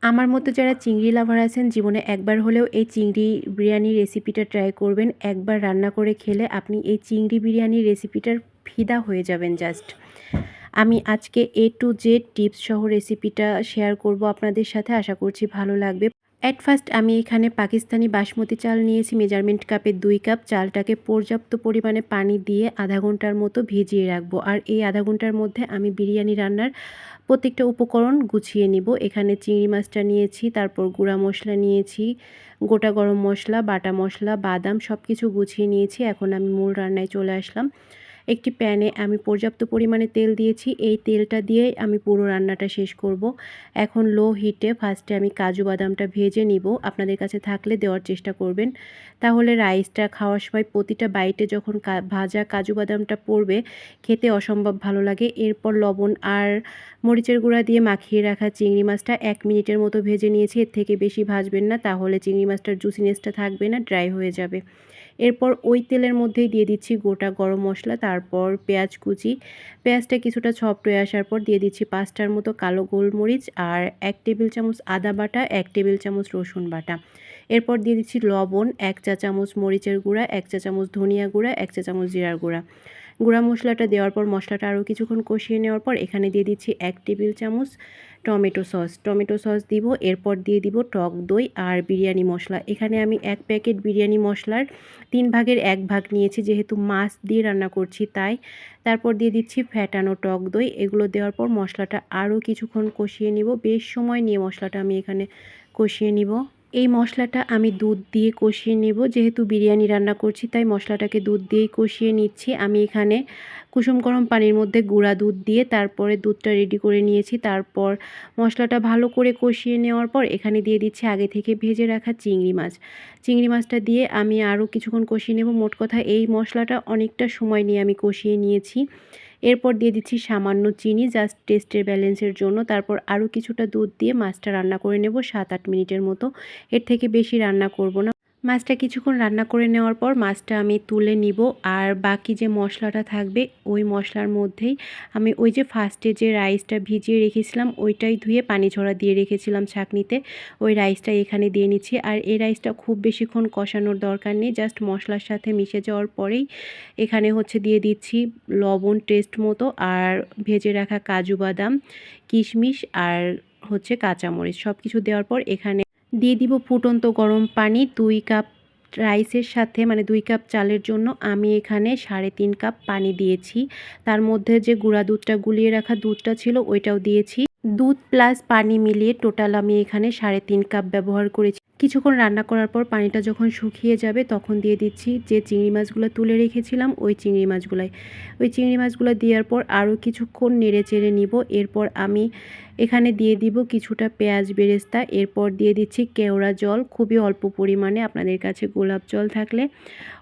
আমার মতো যারা চিংড়ি লাভার আছেন জীবনে একবার হলেও এই চিংড়ি বিরিয়ানির রেসিপিটা ট্রাই করবেন। একবার রান্না করে খেলে আপনি এই চিংড়ি বিরিয়ানির রেসিপিটার ফিদা হয়ে যাবেন জাস্ট। আমি আজকে A to Z টিপস সহ রেসিপিটা শেয়ার করব আপনাদের সাথে। আশা করছি ভালো লাগবে। অ্যাট ফার্স্ট আমি এখানে পাকিস্তানি বাসমতি চাল নিয়েছি মেজারমেন্ট কাপে 2 কাপ। চালটাকে পর্যাপ্ত পরিমাণে পানি দিয়ে আধা ঘন্টার মতো ভিজিয়ে রাখবো। আর এই আধা ঘন্টার মধ্যে আমি বিরিয়ানি রান্নার প্রত্যেকটা উপকরণ গুছিয়ে নিব। এখানে চিংড়ি মাছটা নিয়েছি, তারপর গুঁড়া মশলা নিয়েছি, গোটা গরম মশলা, বাটা মশলা, বাদাম সব কিছু গুছিয়ে নিয়েছি। এখন আমি মূল রান্নায় চলে আসলাম। একটি প্যানে আমি পর্যাপ্ত পরিমাণে তেল দিয়েছি। এই তেলটা দিয়েই আমি পুরো রান্নাটা শেষ করব। এখন লো হিটে ফার্স্টে আমি কাজু বাদামটা ভেজে নিব। আপনাদের কাছে থাকলে দেওয়ার চেষ্টা করবেন। তাহলে রাইসটা খাওয়ার সময় প্রতিটা বাইটে যখন ভাজা কাজু বাদামটা পড়বে খেতে অসম্ভব ভালো লাগে। এরপর লবণ আর মরিচের গুঁড়া দিয়ে মাখিয়ে রাখা চিংড়ি মাছটা 1 মিনিটের মতো ভেজে নিয়েছি। এর থেকে বেশি ভাজবেন না, তাহলে চিংড়ি মাছটার জুসিনেসটা থাকবে না, ড্রাই হয়ে যাবে। এরপর ওই তেলের মধ্যেই দিয়ে দিচ্ছি গোটা গরম মশলা, তারপর পেঁয়াজ কুচি। পেঁয়াজটা কিছুটা সফট হয়ে আসার পর দিয়ে দিচ্ছি 5টার মতো কালো গোলমরিচ আর 1 টেবিল চামচ আদা বাটা, 1 টেবিল চামচ রসুন বাটা। এরপর দিয়ে দিচ্ছি লবণ, 1 চা চামচ মরিচের গুঁড়া, 1 চা চামচ ধনিয়া গুঁড়া, 1 চা চামচ জিরার গুঁড়া। গুঁড়া মশলাটা দেওয়ার পর মশলাটা আরও কিছুক্ষণ কষিয়ে নেওয়ার পর এখানে দিয়ে দিচ্ছি 1 টেবিল চামচ টমেটো সস দিব। এরপর দিয়ে দিব টক দই আর বিরিয়ানি মশলা। এখানে আমি 1 প্যাকেট বিরিয়ানি মশলার 3 ভাগের 1 ভাগ নিয়েছি, যেহেতু মাছ দিয়ে রান্না করছি তাই। তারপর দিয়ে দিচ্ছি ফ্যাটানো টক দই। এগুলো দেওয়ার পর মশলাটা আরও কিছুক্ষণ কষিয়ে নিব। বেশ সময় নিয়ে মশলাটা আমি এখানে কষিয়ে নিব। এই মশলাটা আমি দুধ দিয়ে কষিয়ে নেব, যেহেতু বিরিয়ানি রান্না করছি তাই মশলাটাকে দুধ দিয়েই কষিয়ে নিচ্ছি। আমি এখানে কুসুম গরম পানির মধ্যে গুঁড়া দুধ দিয়ে তারপরে দুধটা রেডি করে নিয়েছি। তারপর মশলাটা ভালো করে কষিয়ে নেওয়ার পর এখানে দিয়ে দিচ্ছি আগে থেকে ভেজে রাখা চিংড়ি মাছ। চিংড়ি মাছটা দিয়ে আমি আরও কিছুক্ষণ কষিয়ে নেব। মোট কথা এই মশলাটা অনেকটা সময় নিয়ে আমি কষিয়ে নিয়েছি। এরপর দিয়ে দিচ্ছি সামান্য চিনি, জাস্ট টেস্টের ব্যালেন্সের জন্য। তারপর আরও কিছুটা দুধ দিয়ে মাছটা রান্না করে নেব 7-8 মিনিটের মতো। এর থেকে বেশি রান্না করব না। মাছটা কিছুক্ষণ রান্না করে নেওয়ার পর মাছটা আমি তুলে নিব। আর বাকি যে মশলাটা থাকবে ওই মশলার মধ্যেই আমি ওই যে ফার্স্টে যে রাইসটা ভিজিয়ে রেখেছিলাম ওইটাই ধুয়ে পানি ঝরা দিয়ে রেখেছিলাম ছাঁকনিতে, ওই রাইসটা এখানে দিয়ে নিচ্ছি। আর এই রাইসটা খুব বেশিক্ষণ কষানোর দরকার নেই, জাস্ট মশলার সাথে মিশে যাওয়ার পরেই এখানে দিয়ে দিচ্ছি লবণ টেস্ট মতো আর ভেজে রাখা কাজু বাদাম, কিশমিশ আর কাঁচামরিচ সব কিছু দেওয়ার পর এখানে দিয়ে দিব ফুটন্ত গরম পানি। 2 কাপ রাইসের সাথে, মানে 2 কাপ চালের জন্য আমি এখানে 3.5 কাপ পানি দিয়েছি। তার মধ্যে যে গুঁড়া দুধটা গুলিয়ে রাখা দুধটা ছিল ওইটাও দিয়েছি। দুধ প্লাস পানি মিলিয়ে টোটাল আমি এখানে 3.5 কাপ ব্যবহার করেছি। কিছুক্ষণ রান্না করার পর পানিটা যখন শুকিয়ে যাবে তখন দিয়ে দিচ্ছি যে চিংড়ি মাছগুলো তুলে রেখেছিলাম ওই চিংড়ি মাছগুলো দেওয়ার পর আরও কিছুক্ষণ নেড়ে চেড়ে নিব। এরপর আমি এখানে দিয়ে দিব কিছুটা পেঁয়াজ বেরেস্তা। এরপর দিয়ে দিচ্ছি কেওড়া জল, খুবই অল্প পরিমাণে, আপনাদের কাছে গোলাপ জল থাকলে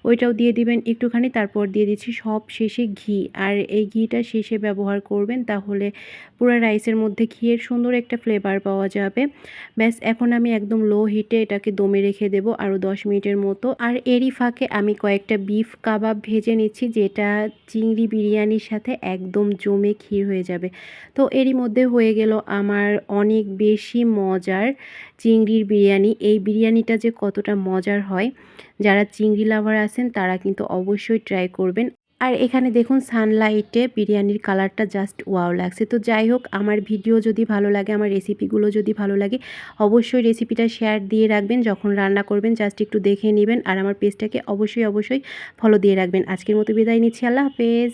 ওইটাও দিয়ে দিবেন একটুখানি। তারপর দিয়ে দিচ্ছি সব শেষে ঘি, আর এই ঘিটা শেষে ব্যবহার করবেন, তাহলে পুরো রাইসের মধ্যে ঘিয়ের সুন্দর একটা ফ্লেভার পাওয়া যাবে। ব্যাস, এখন আমি একদম লো হিটে এটাকে দমে রেখে দেব আরও 10 মিনিটের মতো। আর এরই ফাঁকে আমি কয়েকটা বিফ কাবাব ভেজে নিচ্ছি, যেটা চিংড়ি বিরিয়ানির সাথে একদম জমে ক্ষীর হয়ে যাবে। তো এরই মধ্যে হয়ে গেল আমার অনেক বেশি মজার চিংড়ির বিরিয়ানি। এই বিরিয়ানিটা যে কতটা মজার হয়, যারা চিংড়ি লাভার আছেন তারা কিন্তু অবশ্যই ট্রাই করবেন। আর এখানে দেখুন সানলাইটে বিরিয়ানির কালারটা জাস্ট ওয়াও লাগছে। তো যাই হোক, আমার ভিডিও যদি ভালো লাগে, আমার রেসিপিগুলো যদি ভালো লাগে, অবশ্যই রেসিপিটা শেয়ার দিয়ে রাখবেন। যখন রান্না করবেন জাস্ট একটু দেখে নেবেন। আর আমার পেজটাকে অবশ্যই ফলো দিয়ে রাখবেন। আজকের মতো বিদায় নিচ্ছি, আল্লাহ হাফেজ।